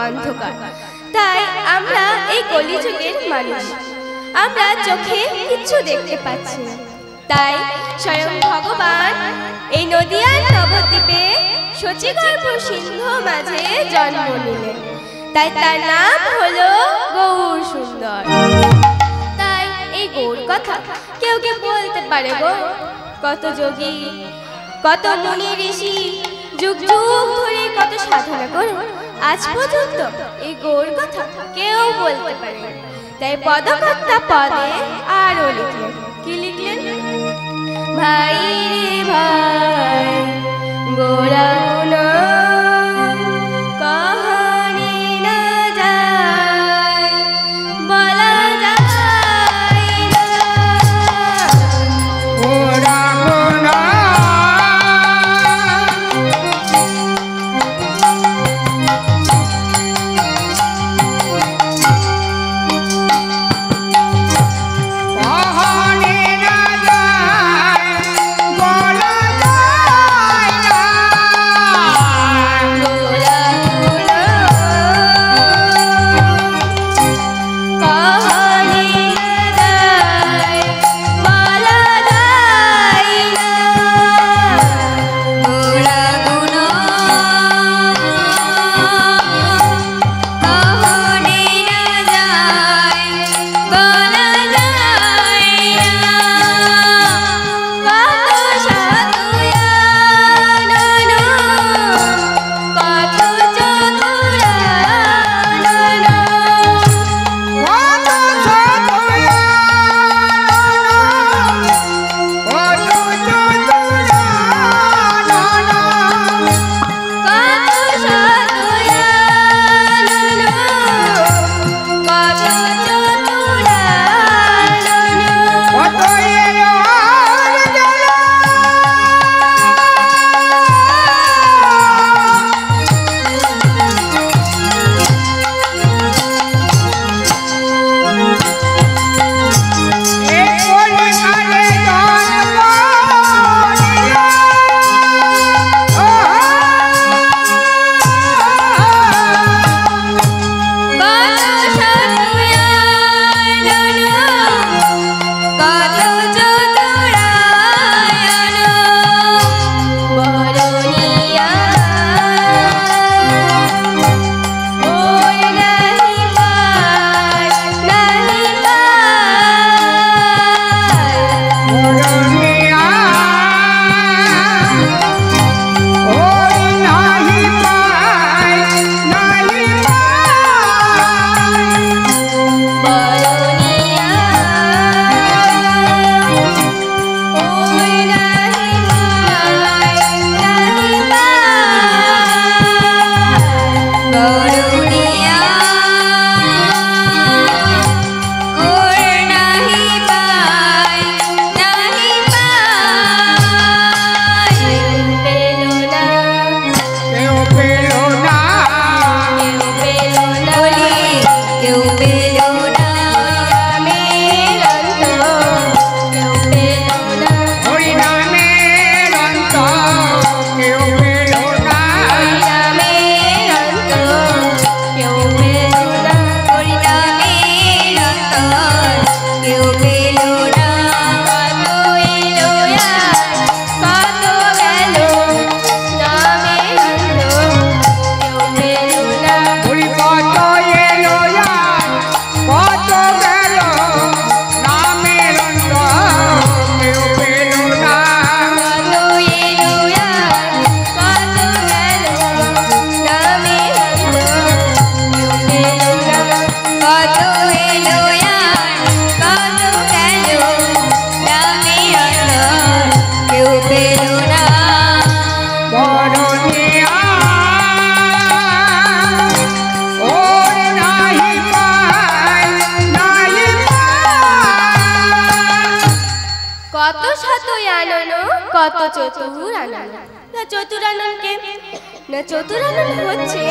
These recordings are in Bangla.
অন্ধকার। তাই আমরা এই কলিযুগের মানুষ, আমরা চোখে কিছু দেখতে পাচ্ছি না। তাই স্বয়ং ভগবান এই নদিয়ার নবদ্বীপে শচীগর্ভ সিন্ধু মাঝে জন্ম নিলেন। তাই তার নাম হলো গৌর সুন্দর। তাই এই গৌর কথা কেউ কেউ বলতে পারে গো, কত যোগী কত মুনি ঋষি যুগ যুগ ধরে কত সাধনা করে আজ পর্যন্ত এই গৌর কথা কেউ বলতে পারে। তাই পদকর্তা পদে আরো লিখলেন, কি লিখলেন? ভাই রে ভাই গোরা গুনা কহানি না যায়, বলা যায় না গোরা গুনা। কত চতুরানন। না চতুরানন কে? না চতুরানন হচ্ছে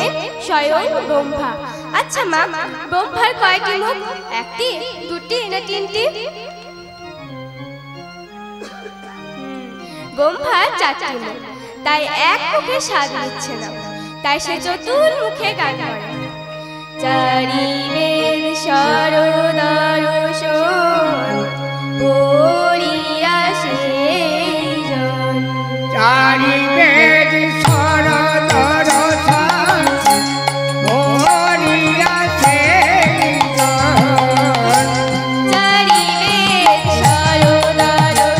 স্বয়ং ব্রহ্মা। আচ্ছা মা, ব্রহ্মার কয়টি মুখ? একটি, দুটি না তিনটি? ব্রহ্মার চারটি মুখ, তাই এক মুখে স্বাদ নিচ্ছে না, তাই সে চতুর্মুখে গান করে। চারি বেদ সরদর্শন পড়িয়া সেইজন চারি বেদ সরদর্শন পড়িয়া সেইজন চারি বেদ সরদর্শন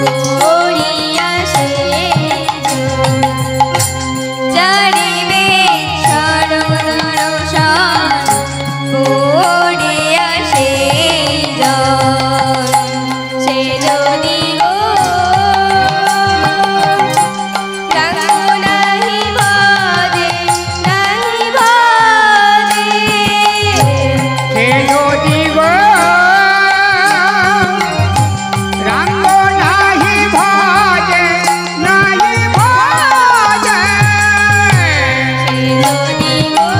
পড়িয়া সেইজন চারি বেদ সরদর্শন পড়িয়া সেইজন সে যদি গো রাখো নাহি বাদে নাহি বাদে সে যদি গো রাঙ্গ নাহি ভজে নাহি ভজে সে যদি গো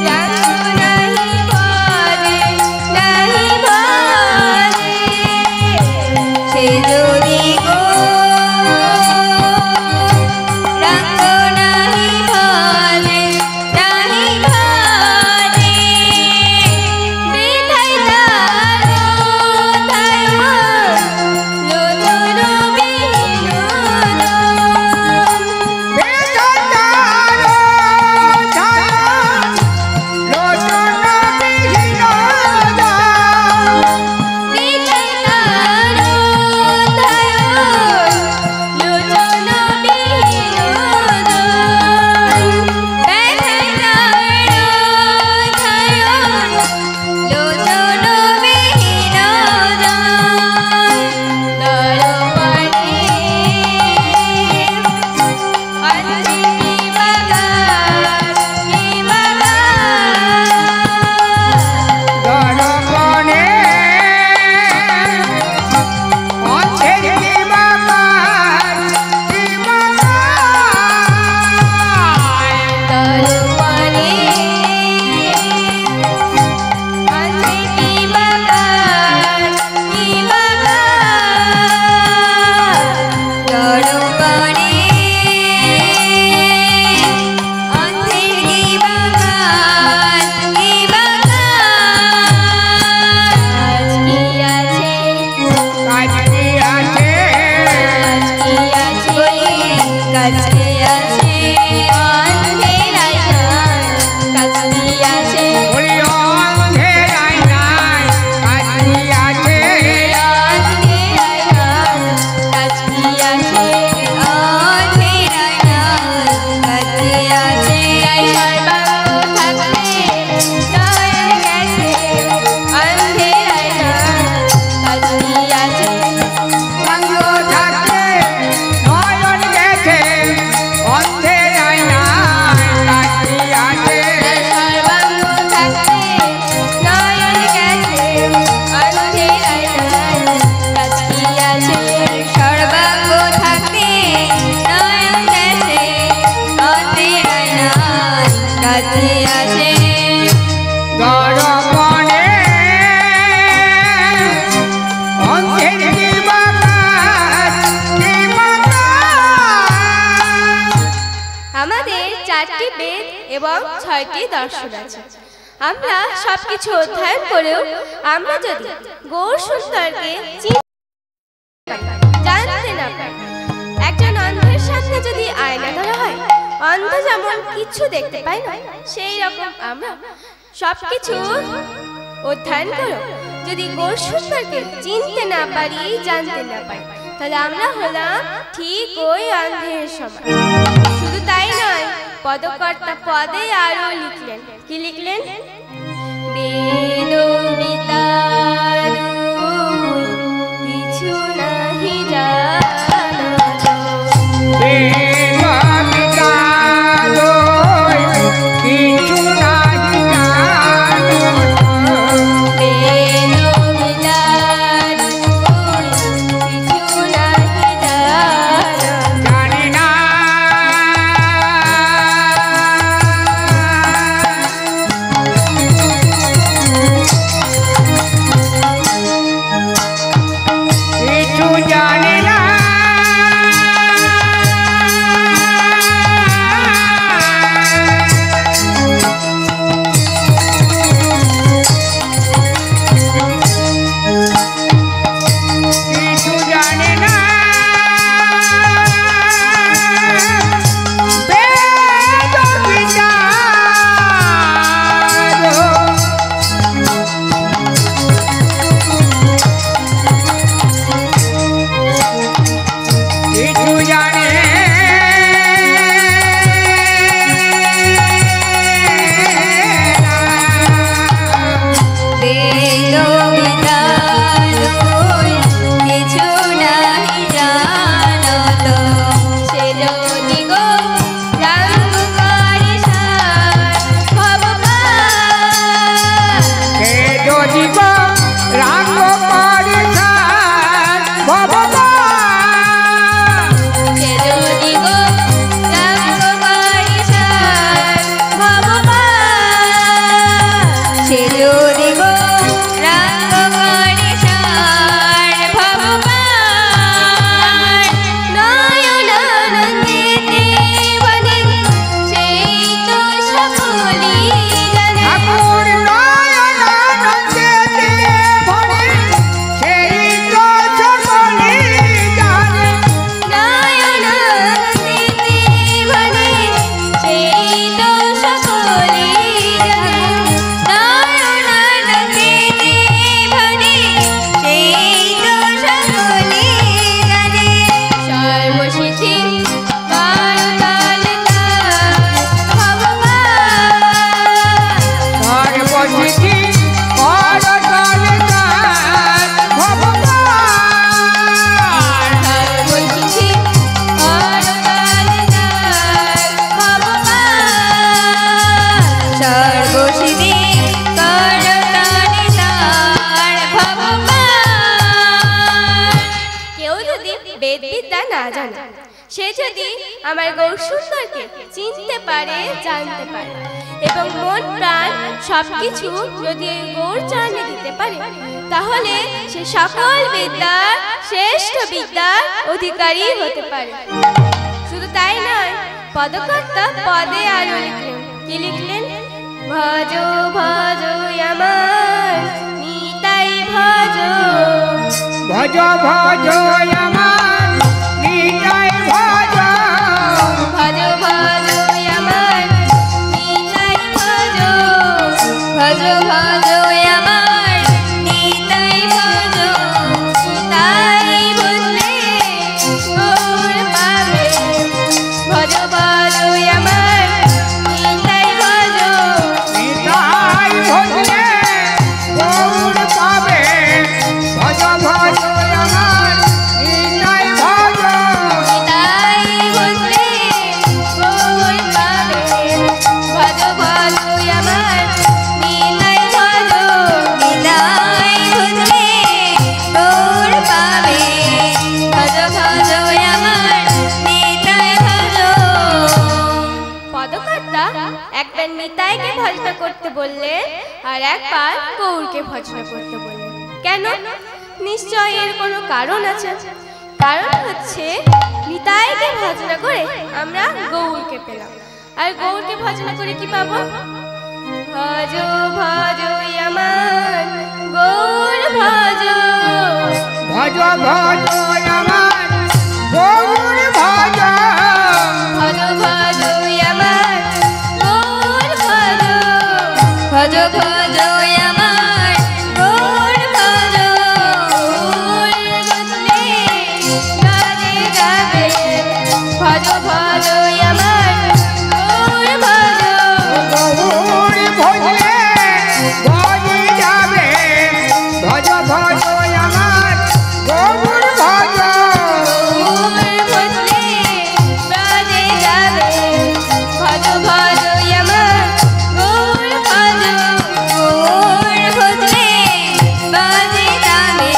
রাখো নাহি বাদে নাহি বাদে সে যদি গো রাখো নাহি বাদে নাহি বাদে বিধাই তারো থায়ো লোচন বিনোদন বেদতারো ছায়া লোচন বিহীনতা বিধাই তারো থায়ো লোচন বিনোদন বিধাই তারো থায়ো লোচন বিনোদন দরবারে অন্ধে কি বাগান কি বাগান দরপণে অন্ধের কি বাগান কি বাগান দরবারে অন্ধে কি বাগান কি বাগান দরবারে অন্ধে কি বাগান কি বাগান আজ কি আছে কাজ কি আছে আজ কি আছে কাছে আছে অন্ধের আয়নায় কাজ কি আছে বলি অন্ধের আয়নায় কাজ কি আছে অন্ধের আয়নায় কাজ কি আছে অন্ধের আয়নায় কাজ কি আছে সর্বাঙ্গ থাকতে নয়ন গেছে অন্ধের আয়নায় কাজ কি আছে সঙ্গ থাকতে নয়ন গেছে অন্ধের আয়নায় কাজ কি আছে সর্বাঙ্গ থাকতে নয়ন গেছে অন্ধের আয়নায় কাজ কি আছে সর্বাঙ্গ থাকতে নয়ন গেছে অন্ধের আয়নায় কাজ কি আছে দরপণে অন্ধের কি বাগান কি বাগান আমাদের 4টি বেদ এবং 6টি দর্শন আছে। আমরা সবকিছু অধ্যয়ন করেও আমরা যদি গৌর সুন্দরকে জানতে না পারি, একজন অন্ধের সামনে যদি আয়না ধরা হয়, অন্ধ যেমন কিছু দেখতে পায় না, সেই রকম আমরা সবকিছু অধ্যয়ন করেও যদি গৌর সুন্দরকে চিনতে না পারি, জানতে না পারি, তাহলে আমরা হলাম ঠিক ওই অন্ধের সমান। শুধু তাই নয়, পদকর্তা পদে আরো লিখলেন, কি লিখলেন? বেদ বিদ্যারু কিছু নাহি জানত। বেদ বিদ্যালয় কিছু নাহি জানত। বেদ বিদ্যারু কিছু নাহি জানত। জানি না না জানে, সে যদি আমার গৌর সুন্দরকে চিনতে পারে, জানতে পারে এবং মন প্রাণ সবকিছু যদি এই গৌর চরণে দিতে পারে, তাহলে সে সকল বিদ্যার শ্রেষ্ঠ বিদ্যার অধিকারী হতে পারে। শুধু তাই নয়, পদকর্তা পদে আরো লিখলেন। কি লিখলেন? ভজ ভজ আমার নিতাই ভজ, ভজ ভজ আমার নিতাই ভজ, ভজ ভজ আমার নিতাই ভজ, ভজ ভজ আমার নিতাই ভজ। নিতাই বুঝলে গৌর পাবে, ভজ ভজ আমার নিতাই ভজ, নিতাই ভজলে গৌর পাবে, ভজ ভজ আমার নিতাই ভজ, নিতাই বুঝলে গৌর পাবে, ভজ ভজ আমার নিতাই ভজ, নিতাই বুঝলে গৌর পাবে, ভজ ভজ আমার নিতাই ভজ। পদকর্তা একবার নিতাইকে ভজনা করতে বললেন আর একবার গৌরকে ভজনা করতে বললেন। কেন? নিশ্চয় এর কোনো কারণ আছে। কারণ হচ্ছে, নিতাইকে ভজনা করে আমরা গৌরকে পেলাম, আর গৌরকে ভজনা করে কি পাবো? ভজ ভজ আমার গৌর ভজ, ভজ ভজ আমার গৌর ভজ, ভজ ভজ আমার গৌর ভজ, ভজ ভজ আমার গৌর ভজ। গৌর বুঝলে গানে গাবে, ভজ ভজ আমার গৌর ভজ, গৌর ভজলে ভজে যাবে, ভজ ভজ আমার গৌর ভজ, গৌর বুঝলে গানে গাবে, ভজ ভজ আমার গৌর ভজ। গৌর বুঝলে বাজে যাবে,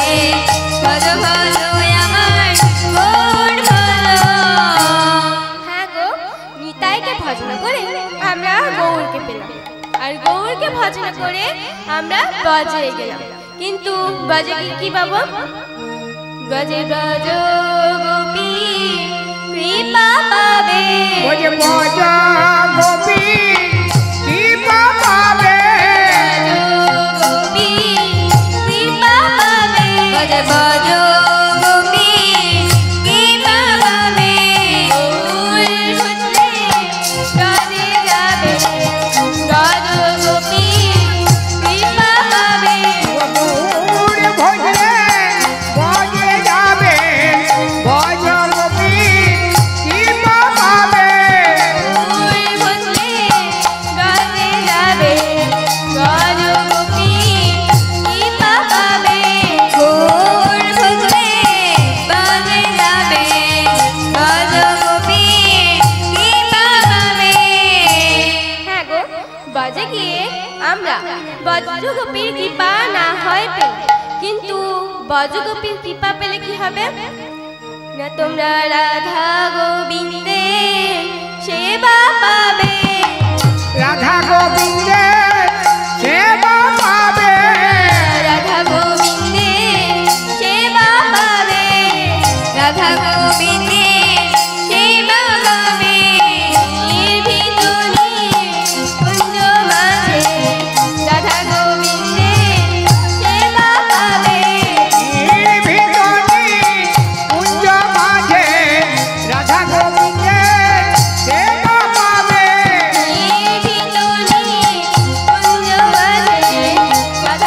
ভজ ভজ আমার গৌর ভজ। হ্যাঁ গো, নিতাইকে ভজনা করে আমরা গৌরকে পেলাম, আর গৌরকে ভজনা করে আমরা ব্রজে গেলাম। কিন্তু ব্রজে কি পাবো? ব্রজে ব্রজ গোপী কৃপা পাবে, ভজ ভজ গোপী কৃপা পাবে, ব্রজ গোপী কৃপা পাবে, ব্রজ ব্রজ গোপী কৃপা পাবে। গৌর বুঝলে ব্রজে যাবে, ব্রজ গোপী কৃপা পাবে, গৌর ভজলে ভজে যাবে, ভজ গোপী কৃপা পাবে, গৌর বুঝলে ব্রজে যাবে, ব্রজ গোপী কৃপা পাবে। গৌর বুঝলে ব্রজে যাবে, ব্রজ গোপী কৃপা পাবে। হ্যাঁ গো, ব্রজে গিয়ে আমরা ব্রজগোপীর কৃপা না হয় পেলাম, কিন্তু ব্রজগোপীর কৃপা পেলে কি হবে? না তোমরা রাধা গোবিন্দে সেবা পাবে, রাধা গোবিন্দের সেবা পাবে, রাধা গোবিন্দে সেবা পাবে, রাধা গোবিন্দে সেবা পাবে। নির্ভিতনি কুঞ্জ মাঝে রাধা গোবিন্দে সেবা পাবে, নির্ভিতনি কুঞ্জ মাঝে রাধা গোবিন্দের সেবা পাবে, নির্ভিতনি কুঞ্জ মাঝে রাধা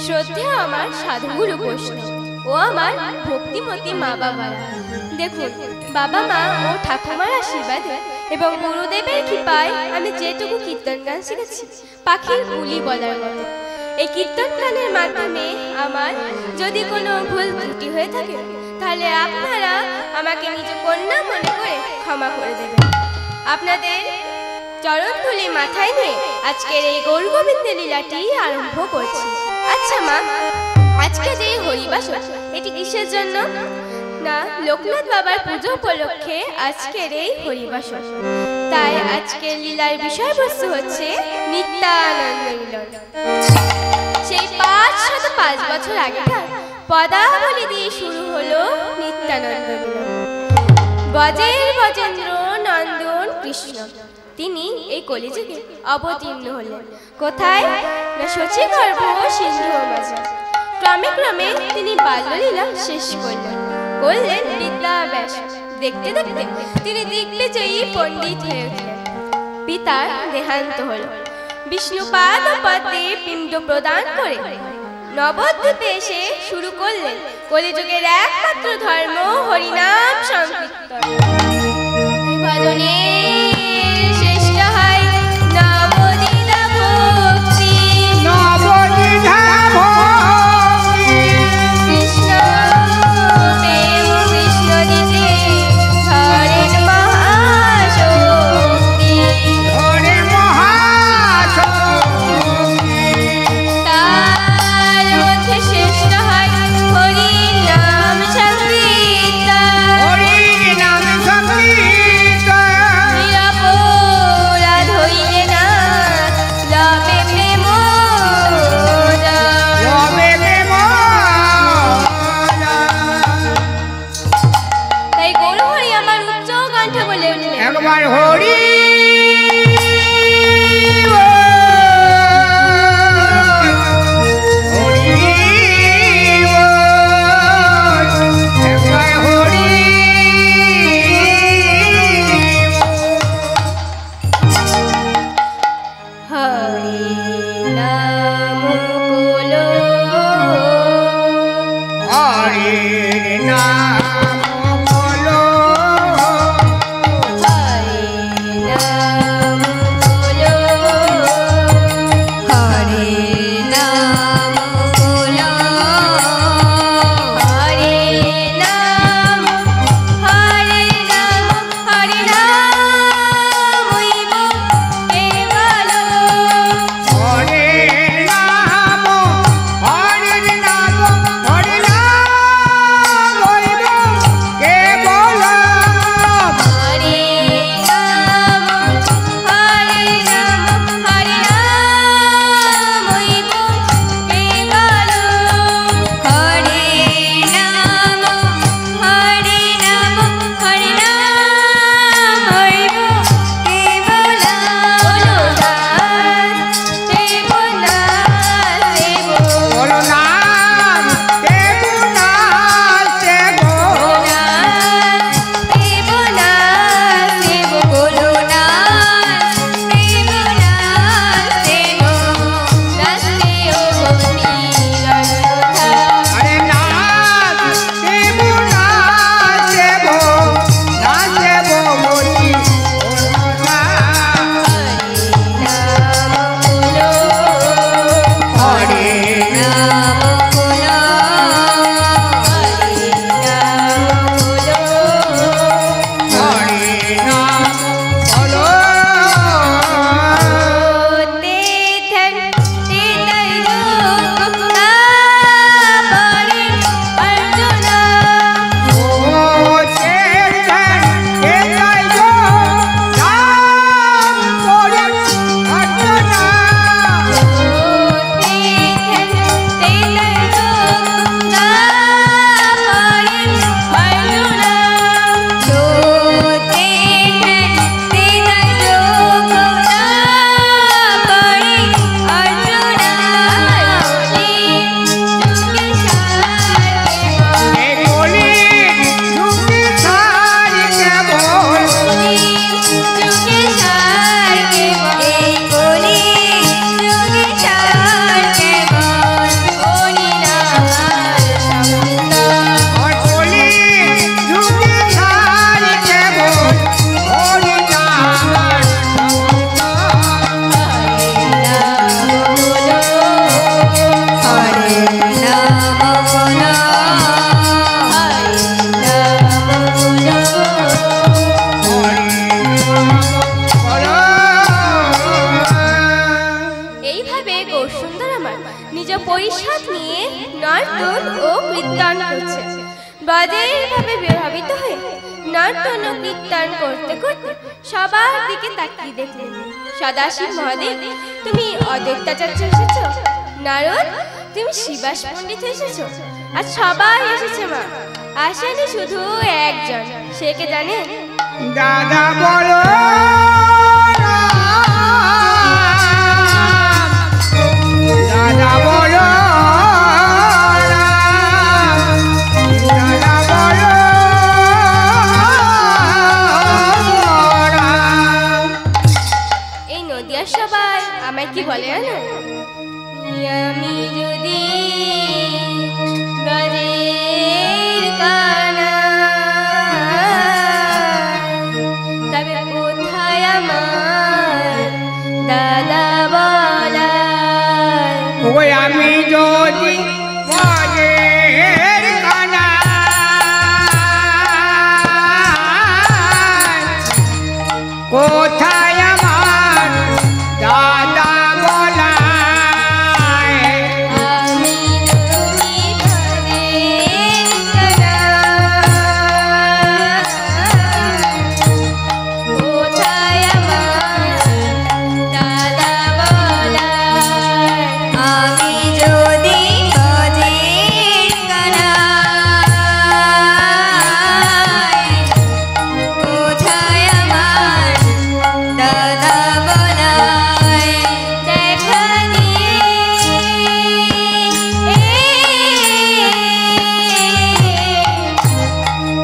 শ্রদ্ধেয় আমার সাধুগুরু বৈষ্ণব ও আমার ভক্তিমতী মা বাবারা, দেখুন বাবা মা ও ঠাকুমার আশীর্বাদে এবং গুরুদেবের কৃপায় আমি যেটুকু কীর্তন গান শিখেছি পাখির বুলি বলার মতো। এই কীর্তন গানের মাধ্যমে আমার যদি কোনো ভুল ত্রুটি হয়ে থাকে তাহলে আপনারা আমাকে নিজ কন্যা মনে করে ক্ষমা করে দেবেন। আপনাদের চরণধুলি মাথায় নিয়ে আজকের এই গৌরগোবিন্দের লীলাটি আরম্ভ করছি। আচ্ছা মা, আজকে যে হরিবাসর এটি কিসের জন্য? না, লোকনাথ বাবার পুজো উপলক্ষে আজকের এই হরিবাসর। তাই আজকের লীলার বিষয়বস্তু হচ্ছে নিত্যানন্দ মিলন। সেই 505 বছর আগেকার পদাবলী দিয়ে শুরু হলো নিত্যানন্দ মিলন। ব্রজের ব্রজেন্দ্র নন্দন কৃষ্ণ তিনি এই কলিযুগে অবতীর্ণ হলেন। কোথায়? না শচীগর্ভ সিন্ধু মাঝে। ক্রমে ক্রমে তিনি বাল্যলীলা শেষ করলেন বিদ্যাব্যাস। দেখতে দেখতে তিনি দিগ্বিজয়ী পণ্ডিত হয়ে উঠলেন। পিতার দেহান্ত হল। বিষ্ণুপাদ পদ্মে পিণ্ড প্রদান করে নবদ্বীপে এসে শুরু করলেন কলিযুগের একমাত্র ধর্ম হরিনাম সংকীর্তন। ভজনে শ্রেষ্ঠ হয় নবদ্বীপা ভক্তি, নবদ্বীপা ভক্তি। কৃষ্ণ প্রেম কৃষ্ণ দিতে হরেন মহাশক্তি, হরেন মহাশক্তি। তার মধ্যে শ্রেষ্ঠ হয় হরিনাম সংকীর্তন। হরিনাম সংকীর্তন। নিরপরাধ হইলে না লবে প্রেম জয়। লবে প্রেম তাই গৌর হরি আমার উচ্চ কণ্ঠে বলে উঠলেন, একবার হরি হরি নাম বলো, হরির নাম বলো, হরি নাম বলো, হরি নাম বলো, হরি নাম, হরি নাম, হরি নাম হইব কেবল। হরির নাম, হরির নাম, হরি নাম হইব নর্তন ও কীর্তন করছে। ব্রজে এইভাবে প্রভাবিত হয়ে নর্তন ও কীর্তন করতে করতে সবার দিকে তাকিয়ে দেখলেন। সদাশিব মহাদেব, তুমি অদ্বৈতাচার্য এসেছো। নারদ, তুমি শিবাস পণ্ডিত এসেছো। আর সবাই এসেছে মা, আসেনি শুধু একজন, সে কে জানেন? দাদা বলো দাদা বলো দাদা বলো এই নদিয়ার সবাই আমায় কি বলে জানো? আমি যদি ব্রজের কানা, তবে কোথায় আমার দাদা বলাই? ওই আমি যদি ব্রজের কানা, কোথায় আমার দাদা বলাই? আমি যদি ব্রজের কানা, কোথায় আমার দাদা বলাই? আমি যদি ব্রজের কানা, কোথায় আমার দাদা বলাই? দেখা দিয়ে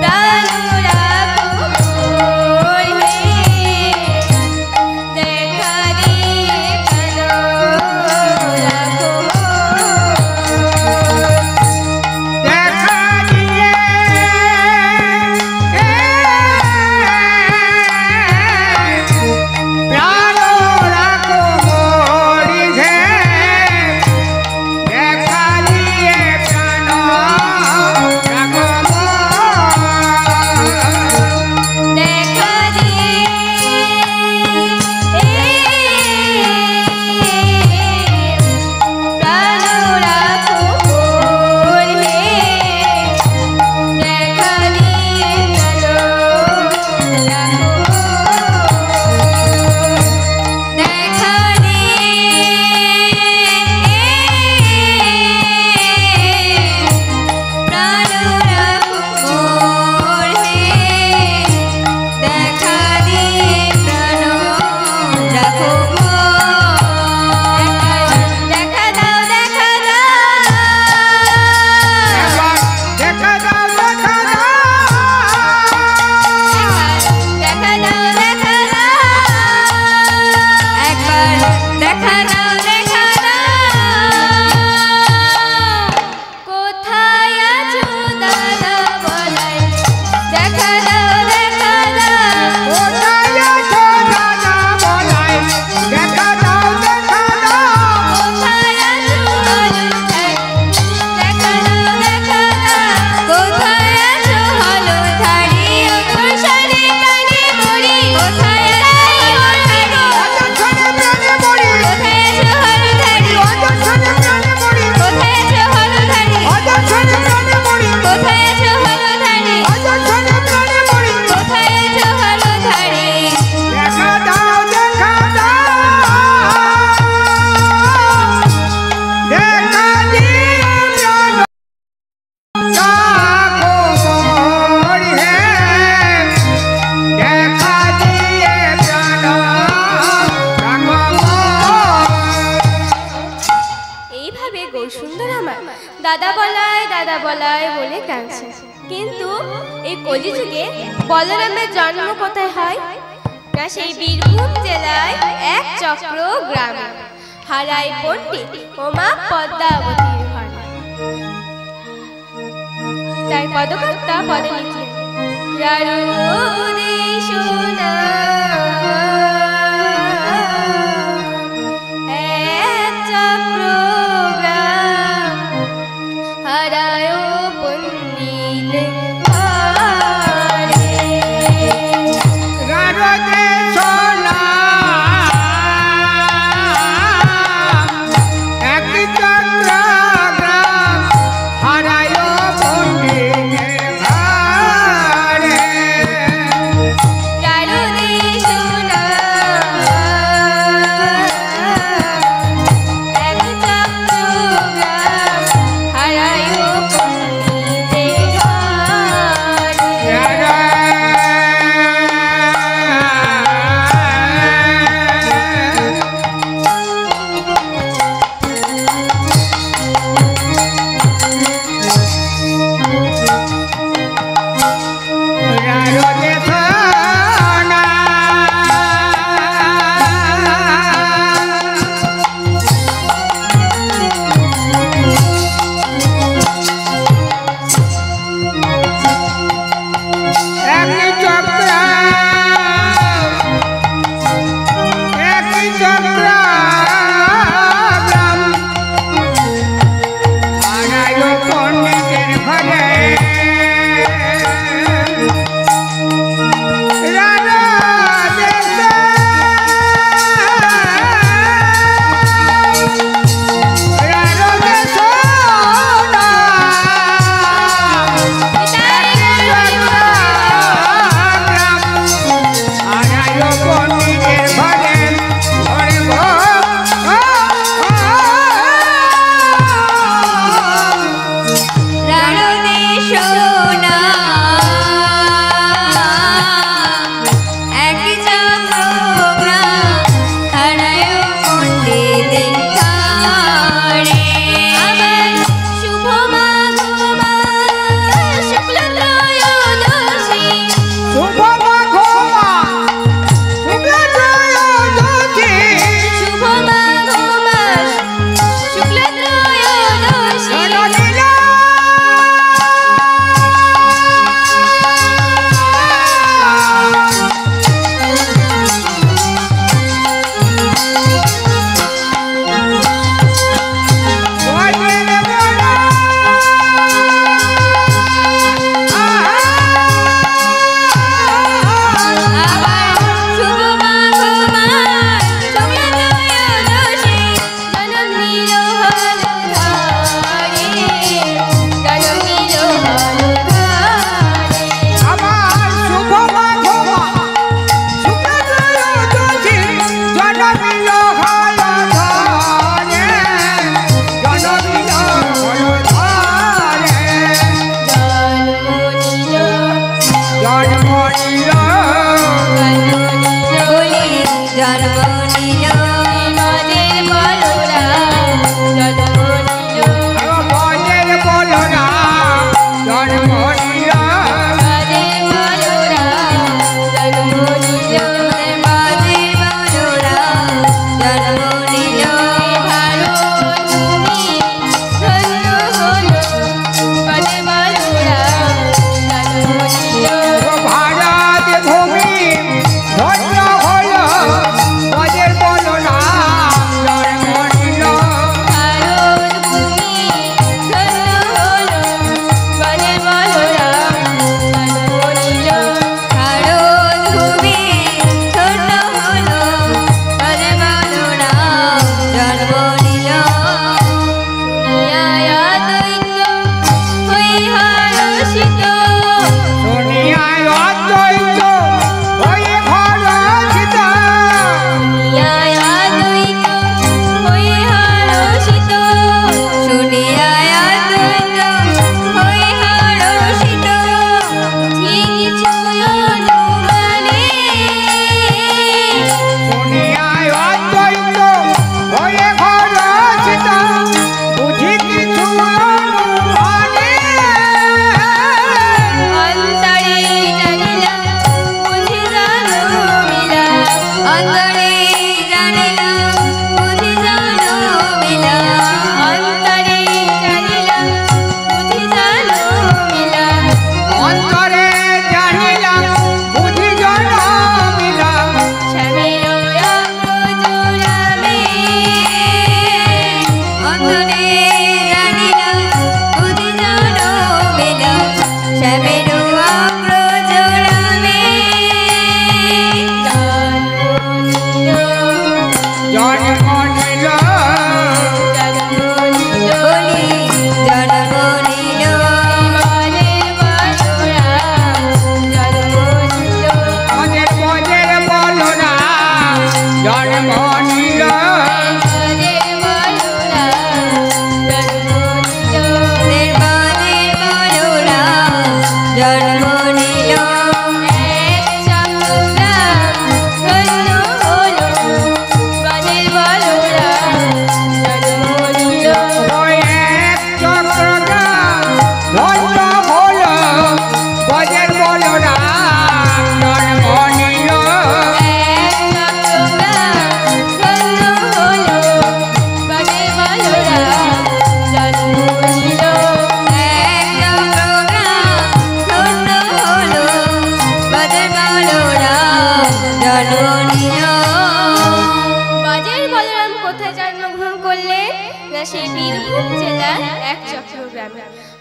প্রাণ রাখো মোর হে, দেখা দিয়ে প্রাণ রাখো মোর। দেখা দিয়ে প্রাণ রাখো মোর হে, দেখা দিয়ে প্রাণ রাখো মোর। দেখা দিয়ে প্রাণ রাখো মোর হে, দেখা দিয়ে প্রাণ রাখো মোর। দেখা দিয়ে প্রাণ রাখো মোর হে, দেখা দিয়ে প্রাণ রাখো মোর। দেখা দাও, দেখা দাও, একবার দেখা দাও, দেখা দাও। দেখা দাও, দেখা দাও, একবার দেখা দাও, দেখা দাও। কোথায় আছো দাদা বলাই? দেখা দাও, দেখা দাও। কোথায় আছো দাদা বলাই? দেখা দাও, দেখা দাও। কোথায় আছো হলুদাই? দেখা দাও, দেখা দাও। কোথায় আছো হলুদারি? ওর শাড়ি টানি মুড়ি। কোথায় আছো হলুদারি? অজস্রে প্রাণে মরি, কোথায় আছো হলুদারি? অজস্রে প্রাণে মরি, কোথায় আছো হলুদারি? অজস্রে প্রাণে মরি, কোথায় আছো হলুদারি? অজস্রে প্রাণে মরি। কোথায় আছো হলুদারি? দেখা দাও, দেখা দাও। দেখা দিয়ে প্রাণ রাখো মোর হে, দেখা দিয়ে প্রাণ রাখো মোর। এইভাবে গৌরসুন্দর আমার দাদা বলায় বলে কাঁদছে। কিন্তু এই কলিযুগে বলরামের জন্ম কোথায় হয়? না সেই বীরভূম জেলায় এক চক্র গ্রামে হারাই পণ্ডিত ও মা পদ্মাবতীর ঘর। তাই পদকর্তা পদে লিখলেন, রারুদে সোনা এক চক্র গ্রাম, হারায় পণ্ডিত ঘরে। রারদে সোনা এক চক্র গ্রাম,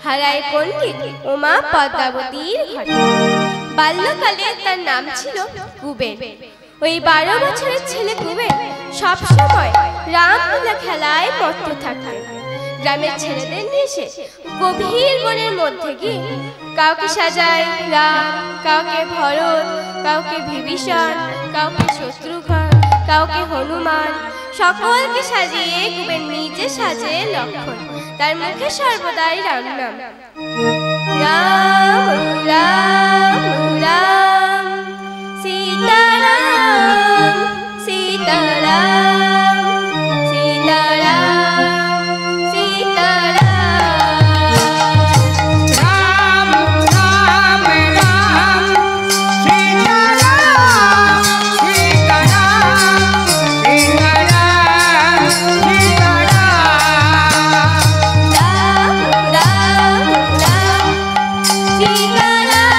হারায় পণ্ডিত উমা পদ্মাবতীর ঘরে। বাল্যকালে তার নাম ছিল কুবের। ওই 12 বছরের ছেলে কুবের সবসময় রামলীলা খেলায় মত্ত থাকতেন। গ্রামের ছেলেদের নিয়ে সে গভীর বনের মধ্যে গিয়ে কাউকে সাজায় রাম, কাউকে ভরত, কাউকে বিভীষণ, কাউকে শত্রুঘ্ন, কাউকে হনুমান, সকলকে সাজিয়ে কুবের নিজে সাজে লক্ষণ। তার মুখে সর্বদাই রাম নাম। রাম রাম রাম সীতারাম সীতারাম সীতারাম সীতারাম। রাম রাম রাম সীতারাম সীতারাম সীতারাম সীতারাম। রাম রাম রাম সীতারাম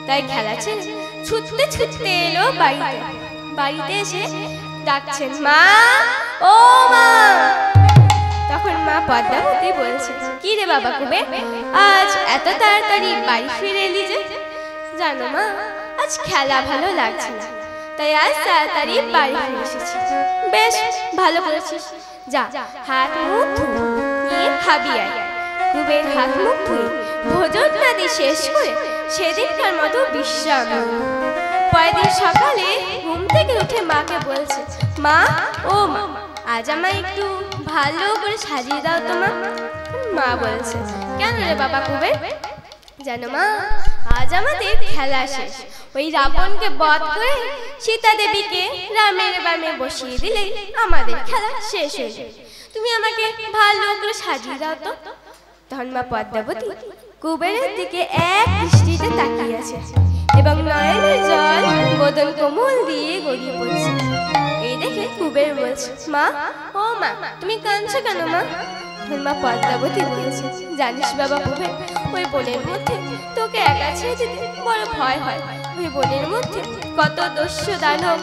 তাই খেলা ছেড়ে ছুটতে ছুটতে এলো বাড়িতে। বাড়িতে এসে ডাকছেন, মা ও মা। তখন মা পদ্মাবতী বলছে, কি রে বাবা কুবের, আজ এত তাড়াতাড়ি বাড়ি ফিরে এলি যে? জানো মা, আজ খেলা ভালো লাগছে না, তাই আজ তাড়াতাড়ি বাড়ি ফিরে এসেছি। বেশ ভালো করেছিস, যা হাত মুখ নিয়ে খাবি আয়। কুবের হাত মুখ ধুয়ে ভোজন নাদি শেষ করে সেদিনকার মতো বিশ্রাম। পরের দিন সকালে ঘুম থেকে উঠে মাকে বলছে, মা ও মা, আজ আমায় একটু ভালো করে সাজিয়ে দাও তো মা। মা বলছে, কেন রে বাবা কুবের? জানো মা, আজ আমাদের খেলা শেষ। ওই রাবণকে বধ করে সীতা দেবীকে রামের বামে বসিয়ে দিলে আমাদের খেলা শেষ হয়ে যাবে। তুমি আমাকে ভালো করে সাজিয়ে দাও তো। তখন মা পদ্মাবতী কুবেরের দিকে এক দৃষ্টিতে তাকিয়ে আছে এবং নয়নের জল বদন কোমল দিয়ে গড়িয়ে পড়ছে। এই দেখে কুবের বলছে, মা, ও মা, তুমি কাঁদছো কেন মা? মা পদ্মাবতী বলেছে, জানিস বাবা কুবের, ওই বনের মধ্যে তোকে একা ছেড়ে যেতে বড় ভয় হয়। ওই বনের মধ্যে কত দস্যু দানব,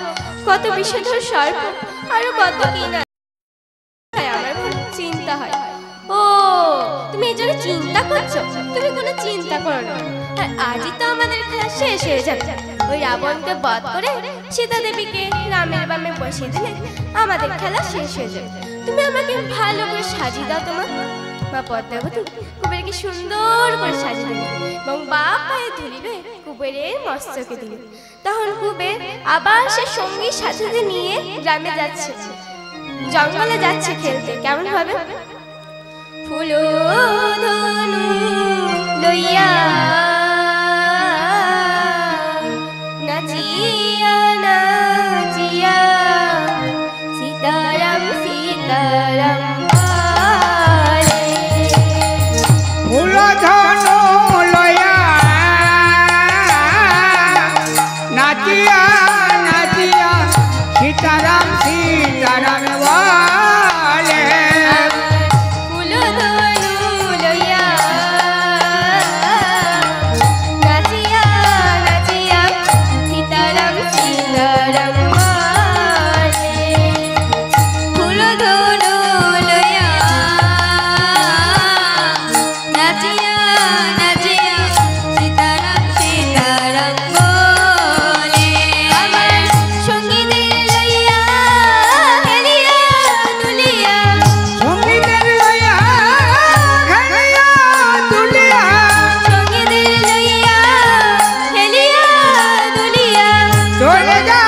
কত বিষধর সর্প, আরো কত কি না, আমার চিন্তা হয়। ও, তুমি এই জন্য চিন্তা করছো? তুমি কোনো চিন্তা করো না। আর আজই তো আমাদের খেলা শেষ হয়ে যাবে। ওই রাবণকে বধ করে সীতা দেবীকে রামের বামে বসিয়ে দিলে আমাদের খেলা শেষ হয়ে যাবে। তুমি আমাকে ভালো করে সাজিয়ে দাও তোমার। মা পদ্মাবতী কুবেরকে সুন্দর করে সাজিয়ে দিল এবং বাপ পায়ে ধরিবে কুবেরের মস্তকে দিল। তখন কুবের আবার সে সঙ্গী সাথে নিয়ে গ্রামে যাচ্ছে, জঙ্গলে যাচ্ছে খেলতে। কেমন ভাবে? ফুল ধনু লইয়া নাচিয়া নাচিয়া সীতারাম সীতারাম বলে। ফুল ধনু লইয়া নাচিয়া নাচিয়া সীতারাম সীতারাম বলে। ফুল ধনু লইয়া নাচিয়া নাচিয়া সীতারাম সীতারাম বলে। ফুল ধনু লইয়া নাচিয়া নাচিয়া সীতারাম সীতারাম বলে। আমার সঙ্গীদের লইয়া হেলিয়া দুলিয়া, সঙ্গীদের লইয়া খেলিয়া দুলিয়া সঙ্গীদের লইয়া হেলিয়া দুলিয়া চলে যা।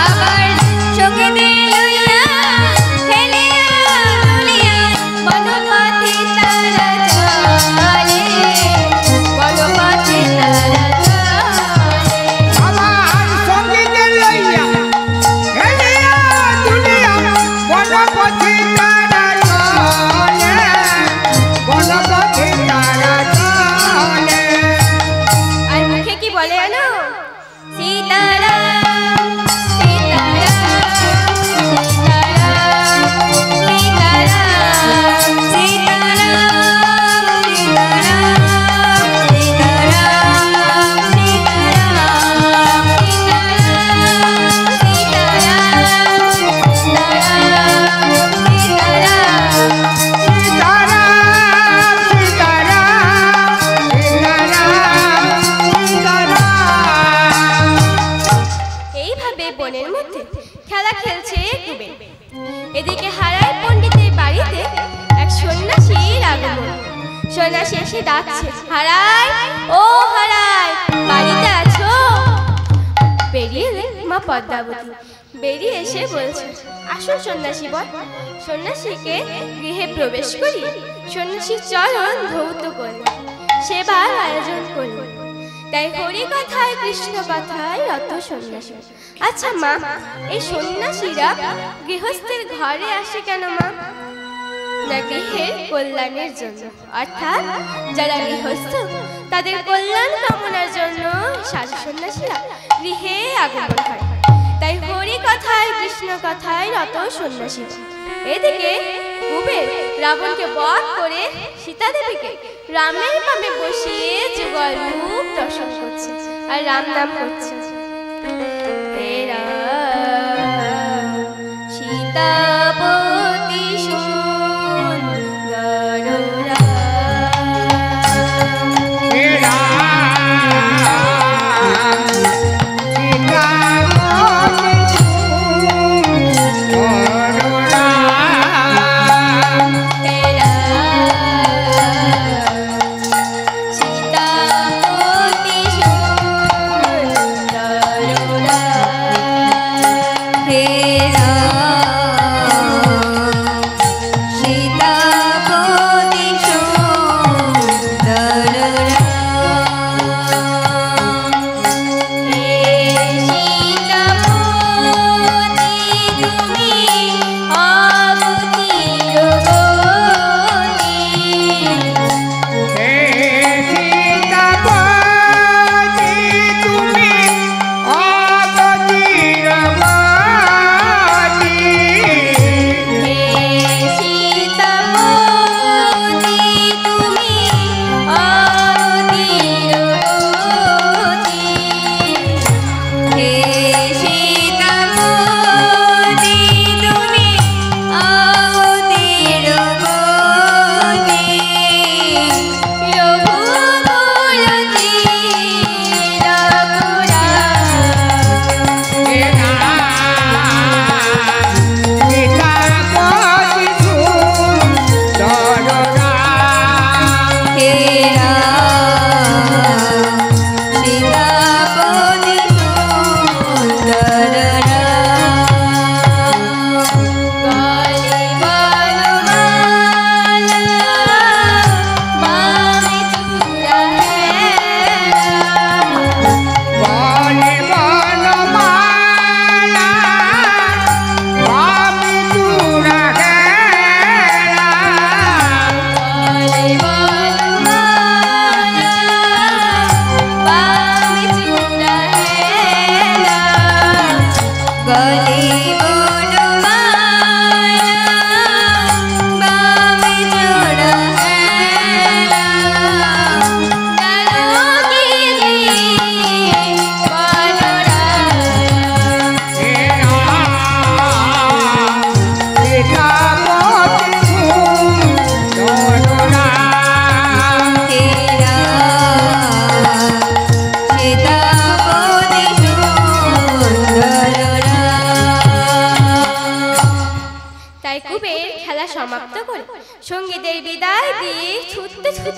আবার সঙ্গীদের লইয়া হেলিয়া দুলিয়া বনপথে তারা চলে, বনপথে তারা চলে। আমার সঙ্গীদের লইয়া খেলিয়া দুলিয়া বনপথে তারা চলে, বনপথে তারা চলে। আর মুখে কি বলে জানো? সীতারাম সীতারাম সীতারাম সীতারাম সীতারাম সীতারাম সীতারাম সীতারাম এইভাবে বনের মধ্যে খেলা খেলছে কুবের। এদিকে হারাই পণ্ডিতের বাড়িতে এক সন্ন্যাসীর আগমন। সন্ন্যাসী এসে ডাকছে, হারাই, ও হারাই, বাড়িতে আছো? বেরিয়ে এলেন মা পদ্মাবতী। বেরিয়ে এসে বলছে, আসুন সন্ন্যাসী বর। সন্ন্যাসীকে গৃহে প্রবেশ করি সন্ন্যাসীর চরণ ধৌত করলেন, সেবার আয়োজন করলেন। তাই হরি কথায় কৃষ্ণ কথায় রত সন্ন্যাসী। আচ্ছা মা, এই সন্ন্যাসীরা গৃহস্থের ঘরে আসে কেন মা? না গৃহের কল্যাণের জন্য, অর্থাৎ যারা গৃহস্থ তাদের কল্যাণ কামনার জন্য সাধু সন্ন্যাসীরা গৃহে আগমন হয়। তাই হরি কথায় কৃষ্ণ কথায় রত সন্ন্যাসী। এদিকে কুবের রাবণকে বধ করে সীতা দেবীকে রামের বামে বসিয়ে যুগল রূপ দর্শন করছে আর রাম নাম করছে। সীতাপতি সুন্দর রাম। রাম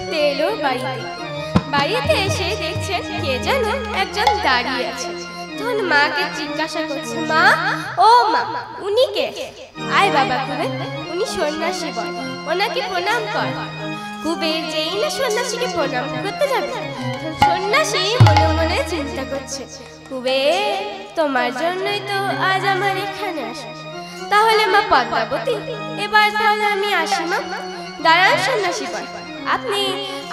ছুটতে এলো বাড়িতে। বাড়িতে এসে দেখছেন কে যেন একজন দাঁড়িয়ে আছে। তখন মাকে জিজ্ঞাসা করছে, মা, ও মা, উনি কে? আয় বাবা কুবের, উনি সন্ন্যাসী বল, ওনাকে প্রণাম কর। কুবের যেই না সন্ন্যাসীকে প্রণাম করতে যাবে, সন্ন্যাসী মনে মনে চিন্তা করছে, কুবের, তোমার জন্যই তো আজ আমার এখানে আসা। তাহলে মা পদ্মাবতী, এবার তাহলে আমি আসি মা। দাঁড়ান সন্ন্যাসী বল, আপনি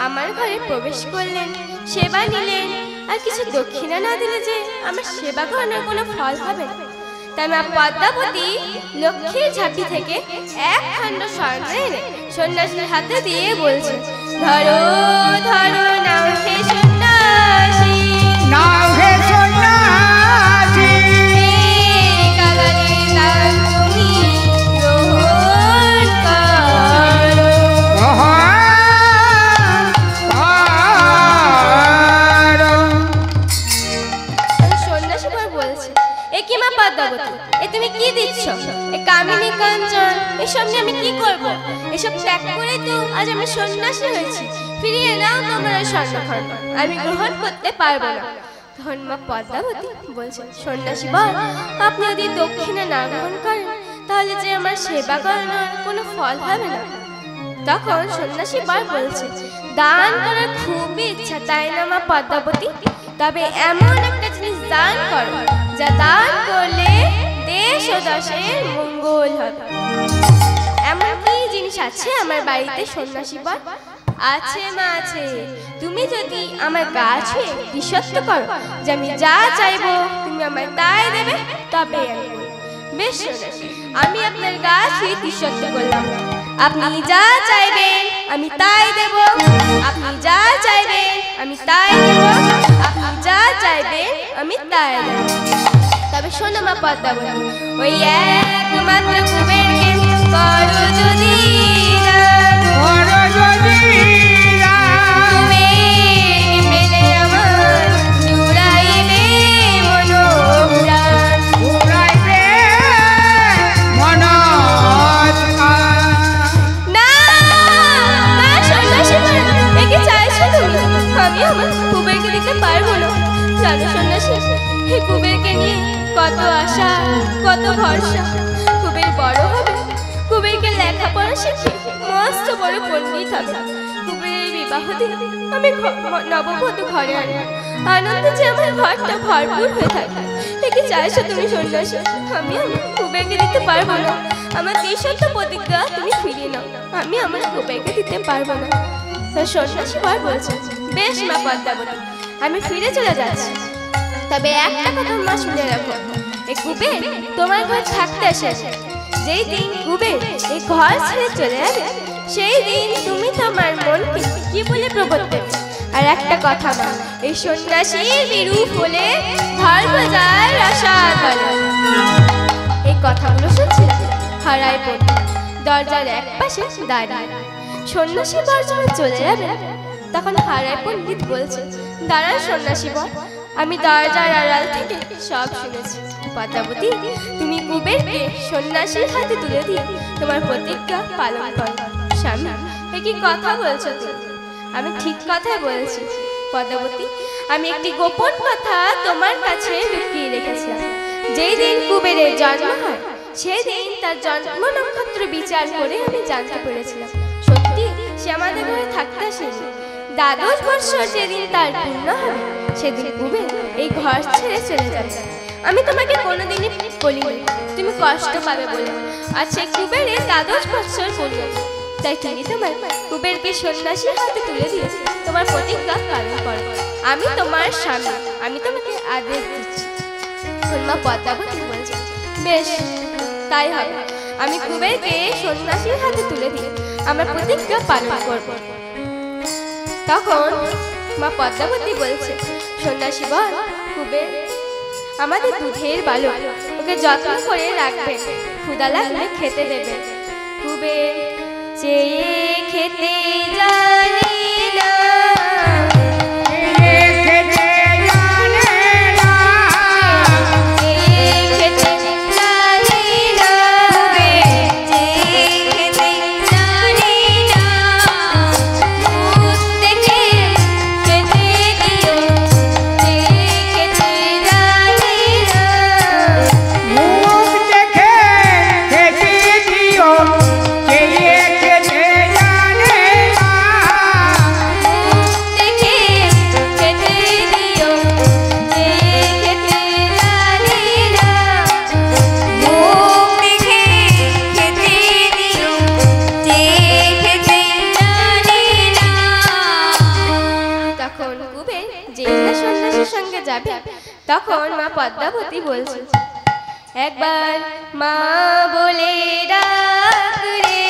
আমার ঘরে প্রবেশ করলেন, সেবা নিলেন, আর কিছু দক্ষিণা না দিলে যে আমার সেবা করানোর কোনো ফল হবে না। তাই মা পদ্মাবতী লক্ষ্মীর ঝাঁপি থেকে এক খণ্ড স্বর্ণ এনে সন্ন্যাসীর হাতে দিয়ে বলছে, ধরো ধরো নাও হে সন্ন্যাসী, নাও হে সন্ন্যাসী, কাগালি দান তুমি গ্রহণ করো। সন্ন্যাসী বর বলছে, এ কি মা পদ্মাবতী, এ তুমি কি দিচ্ছ? এ কামিনী কাঞ্চন এসব নিয়ে আমি কি করব? এসব ত্যাগ করে তো আজ আমি সন্ন্যাসী হয়েছি। ফিরিয়ে নাও তোমার ওই স্বর্ণখণ্ড, আমি গ্রহণ করতে পারবো না। তখন মা পদ্মাবতী বলছে, সন্ন্যাসী বর, আপনি যদি দক্ষিণা না গ্রহণ করেন, তাহলে যে আমার সেবা করানোর কোনো ফল হবে না। তখন সন্ন্যাসী বর বলছে, দান করার খুবই ইচ্ছা, তাই না মা পদ্মাবতী? তবে এমন একটা জিনিস দান করো যা দান করলে দেশ ও দশের মঙ্গল হবে। এমন কি জিনিস আছে আমার বাড়িতে সন্ন্যাসী বর? আছে মা, আছে। তুমি যদি আমার গা ছুঁয়ে বিশ্বস্ত করো যে আমি যা চাইবো তুমি আমায় তাই দেবে, তবে আমি বলবো, বেশ সন্ন্যাসী, আমি আপনার গা ছুঁয়ে বিশ্বস্ত করলাম। আপনি যা চাইবেন আমি তাই দেব, আপনি যা চাইবেন আমি তাই দেব, আপনি যা চাইবেন আমি তাই দেব। তবে শোনো মা পদ্মাবতী, ওই একমাত্র কুবেরকে করো যদি দান, করো যদি দান, কুবেরকে পেলে আমার জুড়াইবে মনোপ্রাণ। উড়াইবে মনপ্রাণ। না না সন্ন্যাসী বর, এ কি চাইছো তুমি? আমি আমার কুবেরকে দিতে পারবো না। জানো সন্ন্যাসী, এই কুবেরকে নিয়ে কত আশা, কত ভরসা। কুবের বড় হবে, কুবেরকে লেখাপড়া শিখে মস্ত বড় পণ্ডিত হবে। কুবেরের বিবাহ দিন আমি নববধূ ঘরে আনবো, আনন্দে যে আমার ঘরটা ভরপুর হয়ে থাকে। এ কি চাইছো তুমি সন্ন্যাসী? আমি আমার কুবেরকে দিতে পারবো না। আমার দেশত্ব প্রতিজ্ঞা তুমি ফিরিয়ে নাও, আমি আমার কুবেরকে দিতে পারবো না। সন্ন্যাসী বর বলছে, বেশ মা পদ্মাবতী, আমি ফিরে চলে যাচ্ছি। তবে একটা কথা মা শুনে রাখো, এই কুবের তোমার ঘর থাকতে এসেছে। যেই দিন কুবের এই ঘর ছেড়ে চলে যাবে, সেই দিন তুমি তোমার মনকে কি বলে প্রবোধ করবে? আর একটা কথা মা, এই সন্ন্যাসীর বিরূপ হলে ঘর বাজার রসাতলে। এই কথাগুলো শুনছিলাম হারায় পড়ল দরজার এক পাশে দাঁড়িয়ে। সন্ন্যাসী বর যখন চলে যাবে, তখন হারায় পণ্ডিত বলছে, দাঁড়ান সন্ন্যাসী বর, আমি দরজার আড়াল থেকে সব শুনেছি। পদ্মাবতী, তুমি কুবেরকে সন্ন্যাসীর হাতে তুলে দিয়ে তোমার প্রতিজ্ঞা পালন করো। স্বামী, এ কি কথা বলছো তুমি? আমি ঠিক কথাই বলছি পদ্মাবতী। আমি একটি গোপন কথা তোমার কাছে লুকিয়ে রেখেছিলাম। যেই দিন কুবেরের জন্ম হয়, সেই দিন তার জন্ম নক্ষত্র বিচার করে আমি জানতে পেরেছিলাম সত্যি সে আমাদের ঘরে থাকতে আসেনি। 12 বছর যেদিন তার পূর্ণ হবে, সেদিন কুবের এই ঘর ছেড়ে চলে যাবে। আমি তোমাকে কোনোদিনই বলিনি তুমি কষ্ট পাবে বলে। আচ্ছা, কুবেরের 12 বছর পূর্ণ, তাই তুমি তোমার কুবেরকে সন্ন্যাসীর হাতে তুলে দিয়ে তোমার প্রতিজ্ঞা পালন করো। আমি তোমার স্বামী, আমি তোমাকে আদেশ দিচ্ছি। মা পদ্মাবতী বলছে, বেশ তাই হবে। আমি কুবেরকে সন্ন্যাসীর হাতে তুলে দিয়ে আমার প্রতিজ্ঞা পালন করব। তখন মা পদ্মাবতী বলছে, সন্ন্যাসী বল, কুবের আমাদের দুধের বালক, ওকে যত্ন করে রাখবেন, ক্ষুধা লাগলে খেতে দেবেন। কুবের চেয়ে খেতে জানে না, যাবে তখন মা পদ্মাবতী বলছে, একবার মা বলে ডাক রে